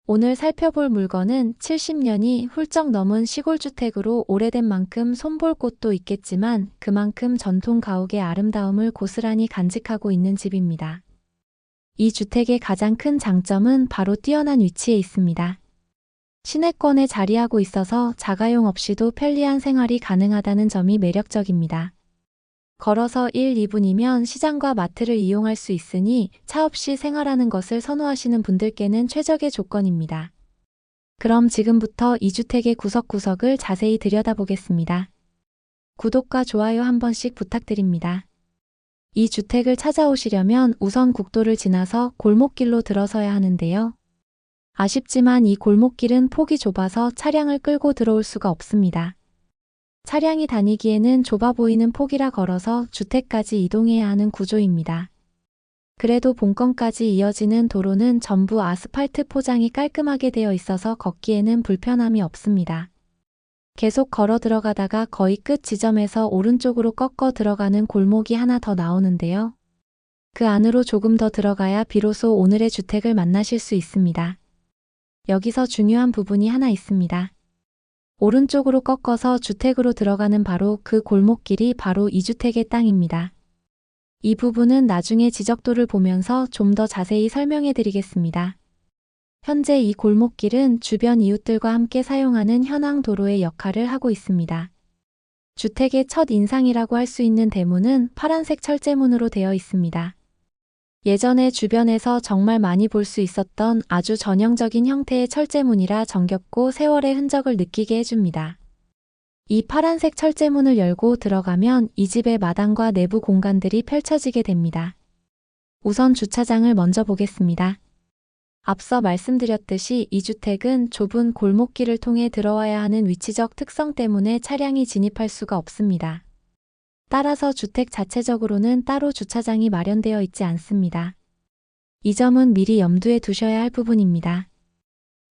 오늘 살펴볼 물건은 70년이 훌쩍 넘은 시골주택으로 오래된 만큼 손볼 곳도 있겠지만 그만큼 전통 가옥의 아름다움을 고스란히 간직하고 있는 집입니다. 이 주택의 가장 큰 장점은 바로 뛰어난 위치에 있습니다. 시내권에 자리하고 있어서 자가용 없이도 편리한 생활이 가능하다는 점이 매력적입니다. 걸어서 1, 2분이면 시장과 마트를 이용할 수 있으니 차 없이 생활하는 것을 선호하시는 분들께는 최적의 조건입니다. 그럼 지금부터 이 주택의 구석구석을 자세히 들여다보겠습니다. 구독과 좋아요 한 번씩 부탁드립니다. 이 주택을 찾아오시려면 우선 국도를 지나서 골목길로 들어서야 하는데요. 아쉽지만 이 골목길은 폭이 좁아서 차량을 끌고 들어올 수가 없습니다. 차량이 다니기에는 좁아 보이는 폭이라 걸어서 주택까지 이동해야 하는 구조입니다. 그래도 본건까지 이어지는 도로는 전부 아스팔트 포장이 깔끔하게 되어 있어서 걷기에는 불편함이 없습니다. 계속 걸어 들어가다가 거의 끝 지점에서 오른쪽으로 꺾어 들어가는 골목이 하나 더 나오는데요. 그 안으로 조금 더 들어가야 비로소 오늘의 주택을 만나실 수 있습니다. 여기서 중요한 부분이 하나 있습니다. 오른쪽으로 꺾어서 주택으로 들어가는 바로 그 골목길이 바로 이 주택의 땅입니다. 이 부분은 나중에 지적도를 보면서 좀 더 자세히 설명해 드리겠습니다. 현재 이 골목길은 주변 이웃들과 함께 사용하는 현황 도로의 역할을 하고 있습니다. 주택의 첫 인상이라고 할 수 있는 대문은 파란색 철제문으로 되어 있습니다. 예전에 주변에서 정말 많이 볼 수 있었던 아주 전형적인 형태의 철제문이라 정겹고 세월의 흔적을 느끼게 해줍니다. 이 파란색 철제문을 열고 들어가면 이 집의 마당과 내부 공간들이 펼쳐지게 됩니다. 우선 주차장을 먼저 보겠습니다. 앞서 말씀드렸듯이 이 주택은 좁은 골목길을 통해 들어와야 하는 위치적 특성 때문에 차량이 진입할 수가 없습니다. 따라서 주택 자체적으로는 따로 주차장이 마련되어 있지 않습니다. 이 점은 미리 염두에 두셔야 할 부분입니다.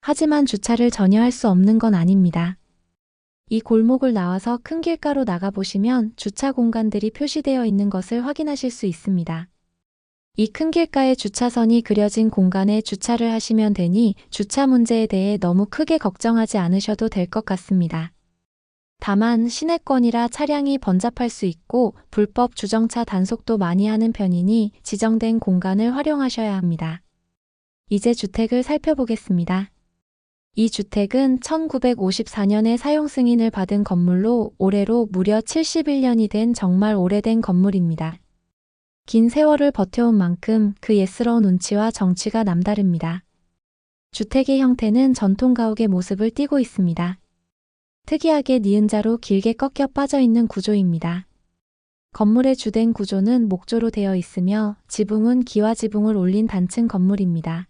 하지만 주차를 전혀 할 수 없는 건 아닙니다. 이 골목을 나와서 큰 길가로 나가보시면 주차 공간들이 표시되어 있는 것을 확인하실 수 있습니다. 이 큰 길가에 주차선이 그려진 공간에 주차를 하시면 되니 주차 문제에 대해 너무 크게 걱정하지 않으셔도 될 것 같습니다. 다만 시내권이라 차량이 번잡할 수 있고 불법 주정차 단속도 많이 하는 편이니 지정된 공간을 활용하셔야 합니다. 이제 주택을 살펴보겠습니다. 이 주택은 1954년에 사용 승인을 받은 건물로 올해로 무려 71년이 된 정말 오래된 건물입니다. 긴 세월을 버텨온 만큼 그 예스러운 운치와 정취가 남다릅니다. 주택의 형태는 전통 가옥의 모습을 띠고 있습니다. 특이하게 니은자로 길게 꺾여 빠져 있는 구조입니다. 건물의 주된 구조는 목조로 되어 있으며 지붕은 기와 지붕을 올린 단층 건물입니다.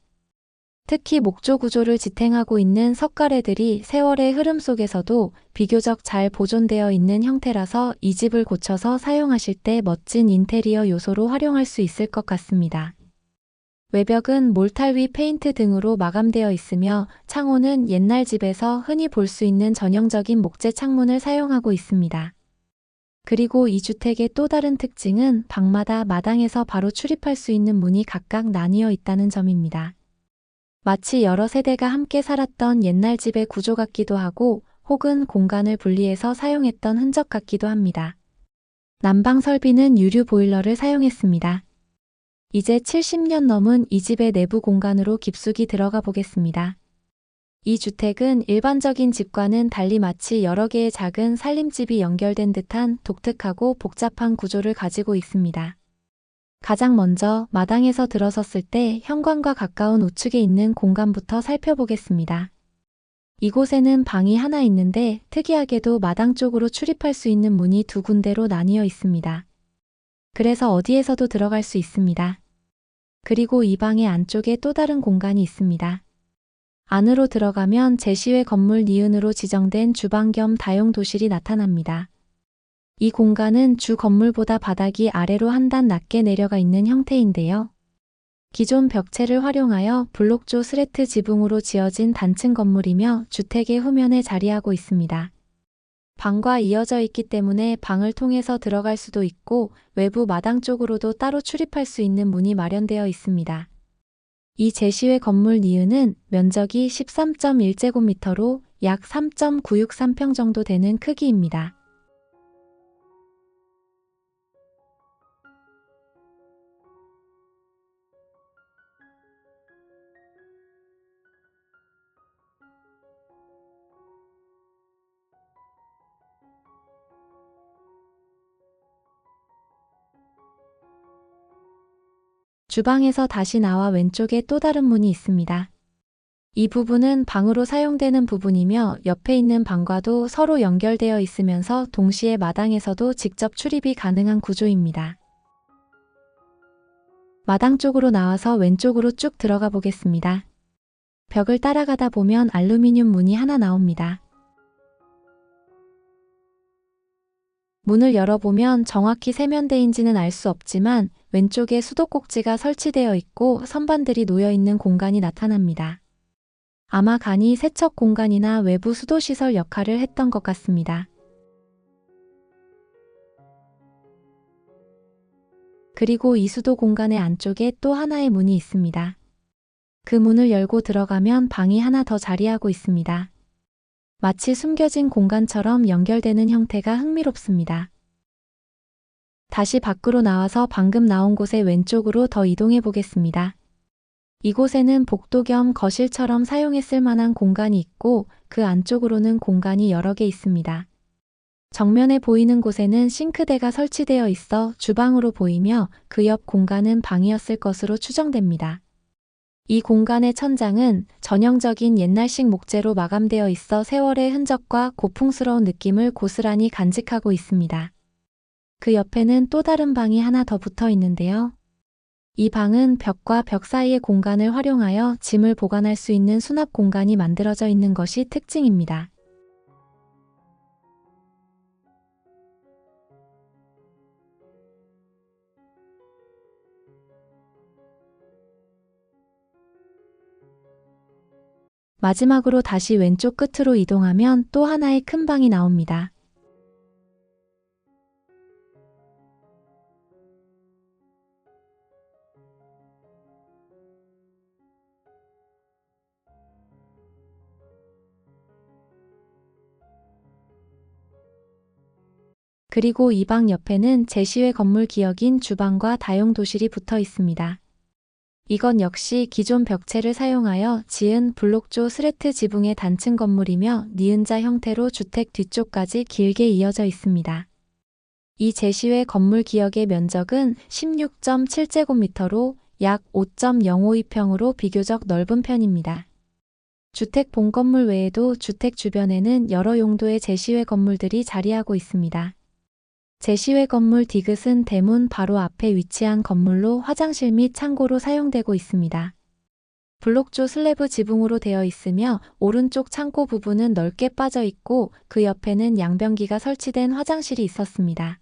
특히 목조 구조를 지탱하고 있는 석가래들이 세월의 흐름 속에서도 비교적 잘 보존되어 있는 형태라서 이 집을 고쳐서 사용하실 때 멋진 인테리어 요소로 활용할 수 있을 것 같습니다. 외벽은 몰탈 페인트 등으로 마감되어 있으며 창호는 옛날 집에서 흔히 볼 수 있는 전형적인 목재 창문을 사용하고 있습니다. 그리고 이 주택의 또 다른 특징은 방마다 마당에서 바로 출입할 수 있는 문이 각각 나뉘어 있다는 점입니다. 마치 여러 세대가 함께 살았던 옛날 집의 구조 같기도 하고 혹은 공간을 분리해서 사용했던 흔적 같기도 합니다. 난방 설비는 유류 보일러를 사용했습니다. 이제 70년 넘은 이 집의 내부 공간으로 깊숙이 들어가 보겠습니다. 이 주택은 일반적인 집과는 달리 마치 여러 개의 작은 살림집이 연결된 듯한 독특하고 복잡한 구조를 가지고 있습니다. 가장 먼저 마당에서 들어섰을 때 현관과 가까운 우측에 있는 공간부터 살펴보겠습니다. 이곳에는 방이 하나 있는데 특이하게도 마당 쪽으로 출입할 수 있는 문이 두 군데로 나뉘어 있습니다. 그래서 어디에서도 들어갈 수 있습니다. 그리고 이 방의 안쪽에 또 다른 공간이 있습니다. 안으로 들어가면 제시외 건물 니은으로 지정된 주방 겸 다용도실이 나타납니다. 이 공간은 주 건물보다 바닥이 아래로 한 단 낮게 내려가 있는 형태인데요. 기존 벽체를 활용하여 블록조 스레트 지붕으로 지어진 단층 건물이며 주택의 후면에 자리하고 있습니다. 방과 이어져 있기 때문에 방을 통해서 들어갈 수도 있고 외부 마당 쪽으로도 따로 출입할 수 있는 문이 마련되어 있습니다. 이 제시외 건물 니은은 면적이 13.1제곱미터로 약 3.963평 정도 되는 크기입니다. 주방에서 다시 나와 왼쪽에 또 다른 문이 있습니다. 이 부분은 방으로 사용되는 부분이며 옆에 있는 방과도 서로 연결되어 있으면서 동시에 마당에서도 직접 출입이 가능한 구조입니다. 마당 쪽으로 나와서 왼쪽으로 쭉 들어가 보겠습니다. 벽을 따라가다 보면 알루미늄 문이 하나 나옵니다. 문을 열어보면 정확히 세면대인지는 알 수 없지만 왼쪽에 수도꼭지가 설치되어 있고 선반들이 놓여 있는 공간이 나타납니다. 아마 간이 세척 공간이나 외부 수도시설 역할을 했던 것 같습니다. 그리고 이 수도 공간의 안쪽에 또 하나의 문이 있습니다. 그 문을 열고 들어가면 방이 하나 더 자리하고 있습니다. 마치 숨겨진 공간처럼 연결되는 형태가 흥미롭습니다. 다시 밖으로 나와서 방금 나온 곳의 왼쪽으로 더 이동해 보겠습니다. 이곳에는 복도 겸 거실처럼 사용했을 만한 공간이 있고 그 안쪽으로는 공간이 여러 개 있습니다. 정면에 보이는 곳에는 싱크대가 설치되어 있어 주방으로 보이며 그 옆 공간은 방이었을 것으로 추정됩니다. 이 공간의 천장은 전형적인 옛날식 목재로 마감되어 있어 세월의 흔적과 고풍스러운 느낌을 고스란히 간직하고 있습니다. 그 옆에는 또 다른 방이 하나 더 붙어 있는데요. 이 방은 벽과 벽 사이의 공간을 활용하여 짐을 보관할 수 있는 수납 공간이 만들어져 있는 것이 특징입니다. 마지막으로 다시 왼쪽 끝으로 이동하면 또 하나의 큰 방이 나옵니다. 그리고 이 방 옆에는 제시외 건물 기역인 주방과 다용도실이 붙어 있습니다. 이건 역시 기존 벽체를 사용하여 지은 블록조 스레트 지붕의 단층 건물이며 니은자 형태로 주택 뒤쪽까지 길게 이어져 있습니다. 이 제시외 건물 기역의 면적은 16.7제곱미터로 약 5.052평으로 비교적 넓은 편입니다. 주택 본건물 외에도 주택 주변에는 여러 용도의 제시외 건물들이 자리하고 있습니다. 제시외 건물 디귿은 대문 바로 앞에 위치한 건물로 화장실 및 창고로 사용되고 있습니다. 블록조 슬래브 지붕으로 되어 있으며 오른쪽 창고 부분은 넓게 빠져 있고 그 옆에는 양변기가 설치된 화장실이 있었습니다.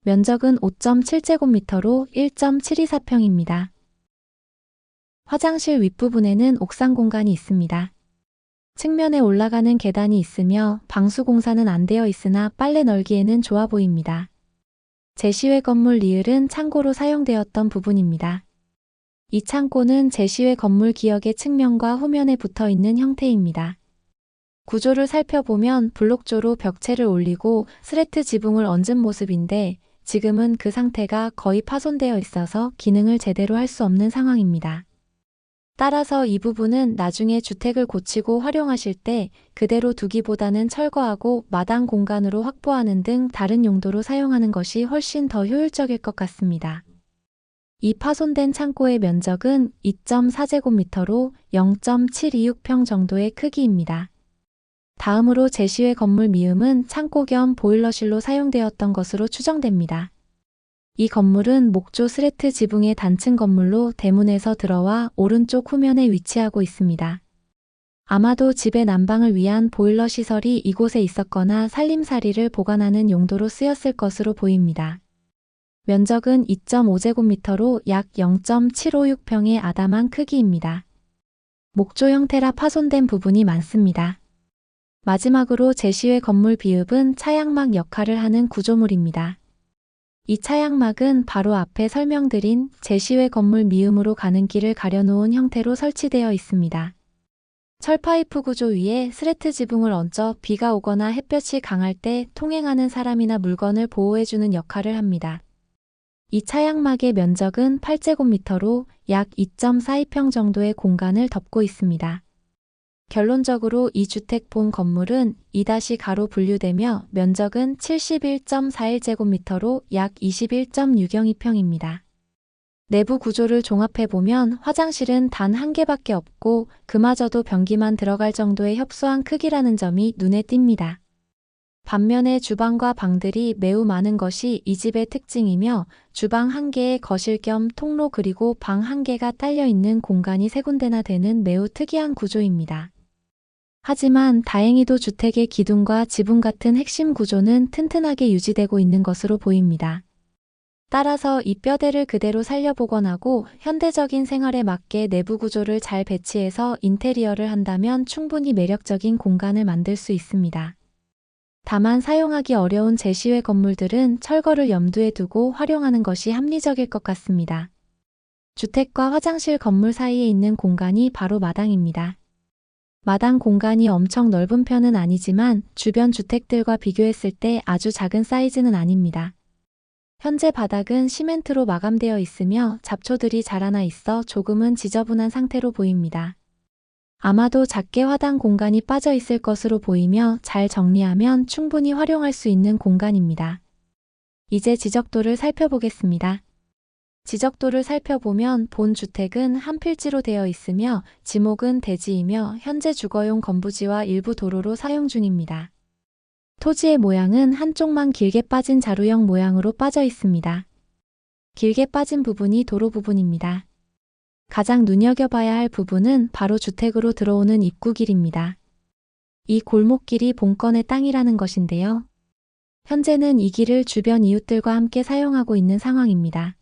면적은 5.7제곱미터로 1.724평입니다. 화장실 윗부분에는 옥상 공간이 있습니다. 측면에 올라가는 계단이 있으며 방수 공사는 안 되어 있으나 빨래 널기에는 좋아 보입니다. 제시외 건물 리을은 창고로 사용되었던 부분입니다. 이 창고는 제시외 건물 기역의 측면과 후면에 붙어 있는 형태입니다. 구조를 살펴보면 블록조로 벽체를 올리고 스레트 지붕을 얹은 모습인데 지금은 그 상태가 거의 파손되어 있어서 기능을 제대로 할 수 없는 상황입니다. 따라서 이 부분은 나중에 주택을 고치고 활용하실 때 그대로 두기보다는 철거하고 마당 공간으로 확보하는 등 다른 용도로 사용하는 것이 훨씬 더 효율적일 것 같습니다. 이 파손된 창고의 면적은 2.4제곱미터로 0.726평 정도의 크기입니다. 다음으로 제시외 건물 미음은 창고 겸 보일러실로 사용되었던 것으로 추정됩니다. 이 건물은 목조 스레트 지붕의 단층 건물로 대문에서 들어와 오른쪽 후면에 위치하고 있습니다. 아마도 집의 난방을 위한 보일러 시설이 이곳에 있었거나 살림살이를 보관하는 용도로 쓰였을 것으로 보입니다. 면적은 2.5제곱미터로 약 0.756평의 아담한 크기입니다. 목조 형태라 파손된 부분이 많습니다. 마지막으로 제시외 건물 비읍은 차양막 역할을 하는 구조물입니다. 이 차양막은 바로 앞에 설명드린 제시외 건물 미음으로 가는 길을 가려놓은 형태로 설치되어 있습니다. 철파이프 구조 위에 스레트 지붕을 얹어 비가 오거나 햇볕이 강할 때 통행하는 사람이나 물건을 보호해주는 역할을 합니다. 이 차양막의 면적은 8제곱미터로 약 2.42평 정도의 공간을 덮고 있습니다. 결론적으로 이 주택 본 건물은 2-가로 분류되며 면적은 71.41제곱미터로 약 21.602평입니다. 내부 구조를 종합해보면 화장실은 단 한 개밖에 없고 그마저도 변기만 들어갈 정도의 협소한 크기라는 점이 눈에 띕니다. 반면에 주방과 방들이 매우 많은 것이 이 집의 특징이며 주방 한 개에 거실 겸 통로 그리고 방 한 개가 딸려 있는 공간이 세 군데나 되는 매우 특이한 구조입니다. 하지만 다행히도 주택의 기둥과 지붕 같은 핵심 구조는 튼튼하게 유지되고 있는 것으로 보입니다. 따라서 이 뼈대를 그대로 살려보건 하고 현대적인 생활에 맞게 내부 구조를 잘 배치해서 인테리어를 한다면 충분히 매력적인 공간을 만들 수 있습니다. 다만 사용하기 어려운 제시외 건물들은 철거를 염두에 두고 활용하는 것이 합리적일 것 같습니다. 주택과 화장실 건물 사이에 있는 공간이 바로 마당입니다. 마당 공간이 엄청 넓은 편은 아니지만 주변 주택들과 비교했을 때 아주 작은 사이즈는 아닙니다. 현재 바닥은 시멘트로 마감되어 있으며 잡초들이 자라나 있어 조금은 지저분한 상태로 보입니다. 아마도 작게 화단 공간이 빠져 있을 것으로 보이며 잘 정리하면 충분히 활용할 수 있는 공간입니다. 이제 지적도를 살펴보겠습니다. 지적도를 살펴보면 본 주택은 한 필지로 되어 있으며 지목은 대지이며 현재 주거용 건부지와 일부 도로로 사용 중입니다. 토지의 모양은 한쪽만 길게 빠진 자루형 모양으로 빠져 있습니다. 길게 빠진 부분이 도로 부분입니다. 가장 눈여겨봐야 할 부분은 바로 주택으로 들어오는 입구길입니다. 이 골목길이 본건의 땅이라는 것인데요. 현재는 이 길을 주변 이웃들과 함께 사용하고 있는 상황입니다.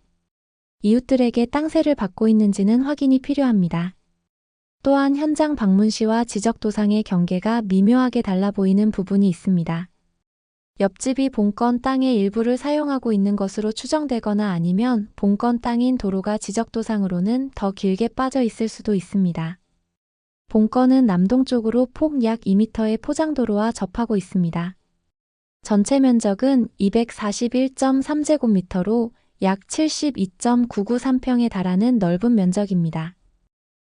이웃들에게 땅세를 받고 있는지는 확인이 필요합니다. 또한 현장 방문 시와 지적도상의 경계가 미묘하게 달라 보이는 부분이 있습니다. 옆집이 본건 땅의 일부를 사용하고 있는 것으로 추정되거나 아니면 본건 땅인 도로가 지적도상으로는 더 길게 빠져 있을 수도 있습니다. 본건은 남동쪽으로 폭 약 2m의 포장도로와 접하고 있습니다. 전체 면적은 241.3제곱미터로 약 72.993평에 달하는 넓은 면적입니다.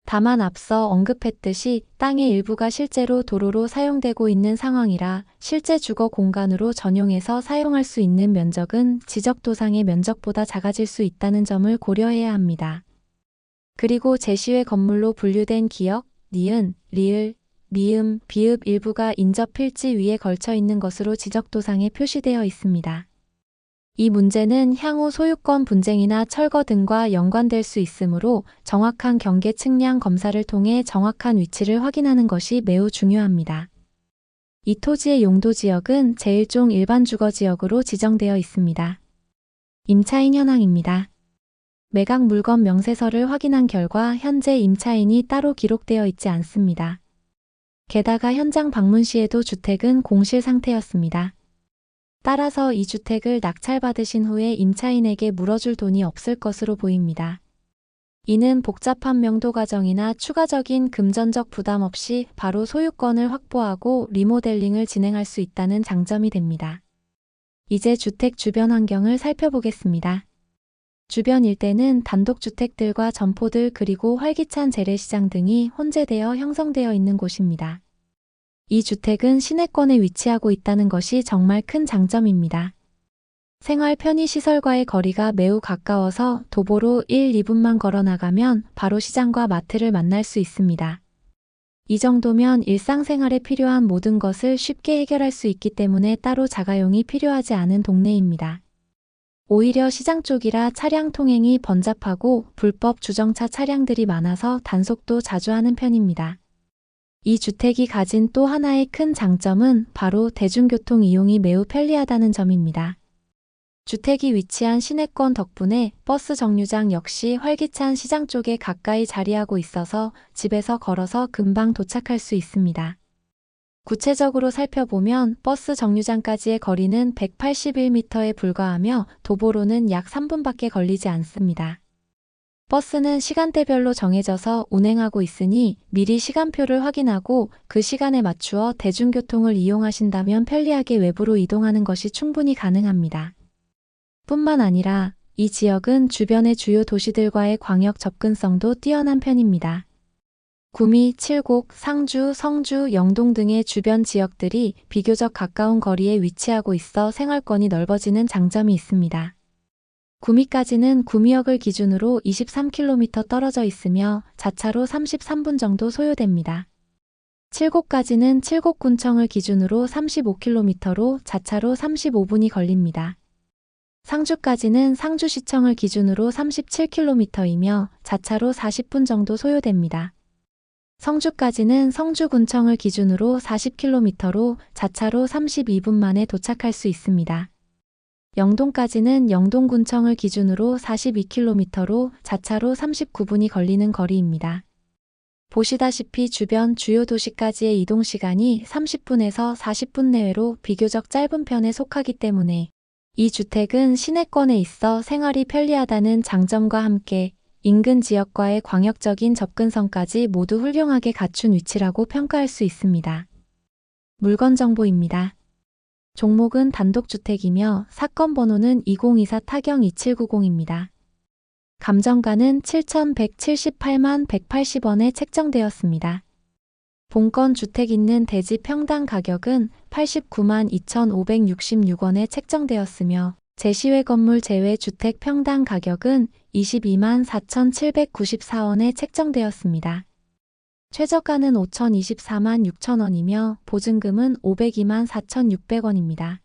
다만 앞서 언급했듯이 땅의 일부가 실제로 도로로 사용되고 있는 상황이라 실제 주거 공간으로 전용해서 사용할 수 있는 면적은 지적도상의 면적보다 작아질 수 있다는 점을 고려해야 합니다. 그리고 제시외 건물로 분류된 기역, 니은, 리을, 미음, 비읍 일부가 인접 필지 위에 걸쳐 있는 것으로 지적도상에 표시되어 있습니다. 이 문제는 향후 소유권 분쟁이나 철거 등과 연관될 수 있으므로 정확한 경계 측량 검사를 통해 정확한 위치를 확인하는 것이 매우 중요합니다. 이 토지의 용도 지역은 제1종 일반 주거지역으로 지정되어 있습니다. 임차인 현황입니다. 매각 물건 명세서를 확인한 결과 현재 임차인이 따로 기록되어 있지 않습니다. 게다가 현장 방문 시에도 주택은 공실 상태였습니다. 따라서 이 주택을 낙찰받으신 후에 임차인에게 물어줄 돈이 없을 것으로 보입니다. 이는 복잡한 명도 과정이나 추가적인 금전적 부담 없이 바로 소유권을 확보하고 리모델링을 진행할 수 있다는 장점이 됩니다. 이제 주택 주변 환경을 살펴보겠습니다. 주변 일대는 단독주택들과 점포들 그리고 활기찬 재래시장 등이 혼재되어 형성되어 있는 곳입니다. 이 주택은 시내권에 위치하고 있다는 것이 정말 큰 장점입니다. 생활 편의시설과의 거리가 매우 가까워서 도보로 1-2분만 걸어 나가면 바로 시장과 마트를 만날 수 있습니다. 이 정도면 일상생활에 필요한 모든 것을 쉽게 해결할 수 있기 때문에 따로 자가용이 필요하지 않은 동네입니다. 오히려 시장 쪽이라 차량 통행이 번잡하고 불법 주정차 차량들이 많아서 단속도 자주 하는 편입니다. 이 주택이 가진 또 하나의 큰 장점은 바로 대중교통 이용이 매우 편리하다는 점입니다. 주택이 위치한 시내권 덕분에 버스 정류장 역시 활기찬 시장 쪽에 가까이 자리하고 있어서 집에서 걸어서 금방 도착할 수 있습니다. 구체적으로 살펴보면 버스 정류장까지의 거리는 181m에 불과하며 도보로는 약 3분밖에 걸리지 않습니다. 버스는 시간대별로 정해져서 운행하고 있으니 미리 시간표를 확인하고 그 시간에 맞추어 대중교통을 이용하신다면 편리하게 외부로 이동하는 것이 충분히 가능합니다. 뿐만 아니라 이 지역은 주변의 주요 도시들과의 광역 접근성도 뛰어난 편입니다. 구미, 칠곡, 상주, 성주, 영동 등의 주변 지역들이 비교적 가까운 거리에 위치하고 있어 생활권이 넓어지는 장점이 있습니다. 구미까지는 구미역을 기준으로 23km 떨어져 있으며 자차로 33분 정도 소요됩니다. 칠곡까지는 칠곡군청을 기준으로 35km로 자차로 35분이 걸립니다. 상주까지는 상주시청을 기준으로 37km이며 자차로 40분 정도 소요됩니다. 성주까지는 성주군청을 기준으로 40km로 자차로 32분 만에 도착할 수 있습니다. 영동까지는 영동군청을 기준으로 42km로 자차로 39분이 걸리는 거리입니다. 보시다시피 주변 주요 도시까지의 이동시간이 30분에서 40분 내외로 비교적 짧은 편에 속하기 때문에 이 주택은 시내권에 있어 생활이 편리하다는 장점과 함께 인근 지역과의 광역적인 접근성까지 모두 훌륭하게 갖춘 위치라고 평가할 수 있습니다. 물건 정보입니다. 종목은 단독주택이며 사건 번호는 2024 타경 2790입니다. 감정가는 7,178만 180원에 책정되었습니다. 본건 주택 있는 대지 평당 가격은 89만 2,566원에 책정되었으며 제시외 건물 제외 주택 평당 가격은 22만 4,794원에 책정되었습니다. 최저가는 5,024만 6천원이며 보증금은 502만 4,600원입니다.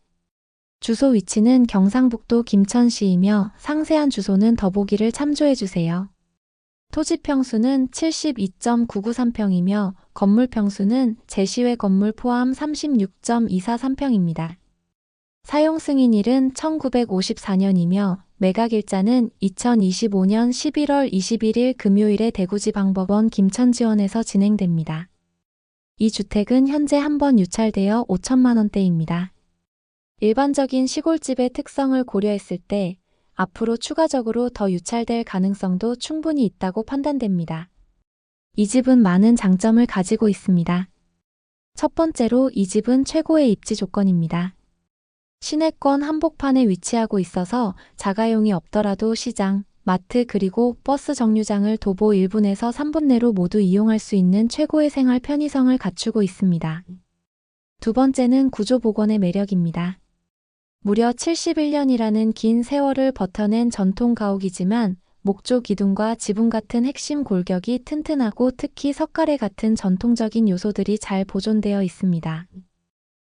주소 위치는 경상북도 김천시이며 상세한 주소는 더보기를 참조해주세요. 토지 평수는 72.993평이며 건물 평수는 제시외 건물 포함 36.243평입니다. 사용 승인일은 1954년이며 매각일자는 2025년 11월 21일 금요일에 대구지방법원 김천지원에서 진행됩니다. 이 주택은 현재 한 번 유찰되어 5천만 원대입니다. 일반적인 시골집의 특성을 고려했을 때 앞으로 추가적으로 더 유찰될 가능성도 충분히 있다고 판단됩니다. 이 집은 많은 장점을 가지고 있습니다. 첫 번째로 이 집은 최고의 입지 조건입니다. 시내권 한복판에 위치하고 있어서 자가용이 없더라도 시장, 마트 그리고 버스 정류장을 도보 1분에서 3분 내로 모두 이용할 수 있는 최고의 생활 편의성을 갖추고 있습니다. 두 번째는 구조 복원의 매력입니다. 무려 71년이라는 긴 세월을 버텨낸 전통 가옥이지만 목조 기둥과 지붕 같은 핵심 골격이 튼튼하고 특히 석가래 같은 전통적인 요소들이 잘 보존되어 있습니다.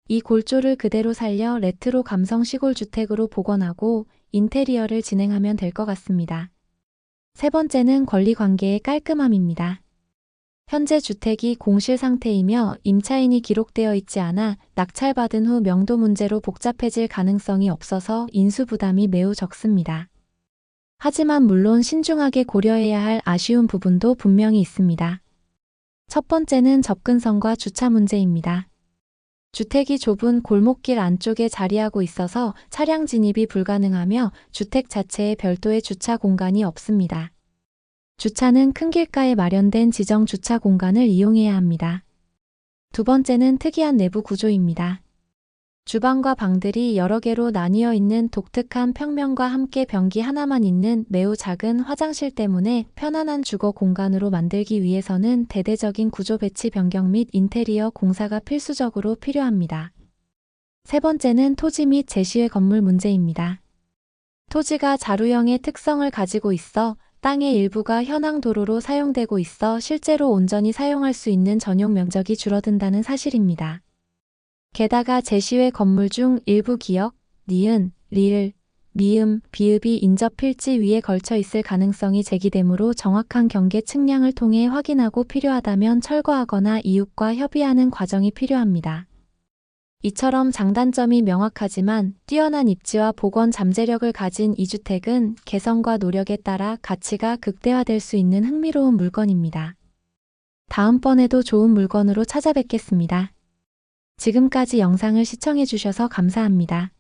이 골조를 그대로 살려 레트로 감성 시골 주택으로 복원하고 인테리어를 진행하면 될 것 같습니다. 세 번째는 권리 관계의 깔끔함입니다. 현재 주택이 공실 상태이며 임차인이 기록되어 있지 않아 낙찰받은 후 명도 문제로 복잡해질 가능성이 없어서 인수 부담이 매우 적습니다. 하지만 물론 신중하게 고려해야 할 아쉬운 부분도 분명히 있습니다. 첫 번째는 접근성과 주차 문제입니다. 주택이 좁은 골목길 안쪽에 자리하고 있어서 차량 진입이 불가능하며 주택 자체에 별도의 주차 공간이 없습니다. 주차는 큰 길가에 마련된 지정 주차 공간을 이용해야 합니다. 두 번째는 특이한 내부 구조입니다. 주방과 방들이 여러 개로 나뉘어 있는 독특한 평면과 함께 변기 하나만 있는 매우 작은 화장실 때문에 편안한 주거 공간으로 만들기 위해서는 대대적인 구조 배치 변경 및 인테리어 공사가 필수적으로 필요합니다. 세 번째는 토지 및 제시외 건물 문제입니다. 토지가 자루형의 특성을 가지고 있어 땅의 일부가 현황 도로로 사용되고 있어 실제로 온전히 사용할 수 있는 전용 면적이 줄어든다는 사실입니다. 게다가 제시외 건물 중 일부 기역, 니은, 리을, 미음, 비읍이 인접 필지 위에 걸쳐 있을 가능성이 제기되므로 정확한 경계 측량을 통해 확인하고 필요하다면 철거하거나 이웃과 협의하는 과정이 필요합니다. 이처럼 장단점이 명확하지만 뛰어난 입지와 복원 잠재력을 가진 이 주택은 개성과 노력에 따라 가치가 극대화될 수 있는 흥미로운 물건입니다. 다음번에도 좋은 물건으로 찾아뵙겠습니다. 지금까지 영상을 시청해주셔서 감사합니다.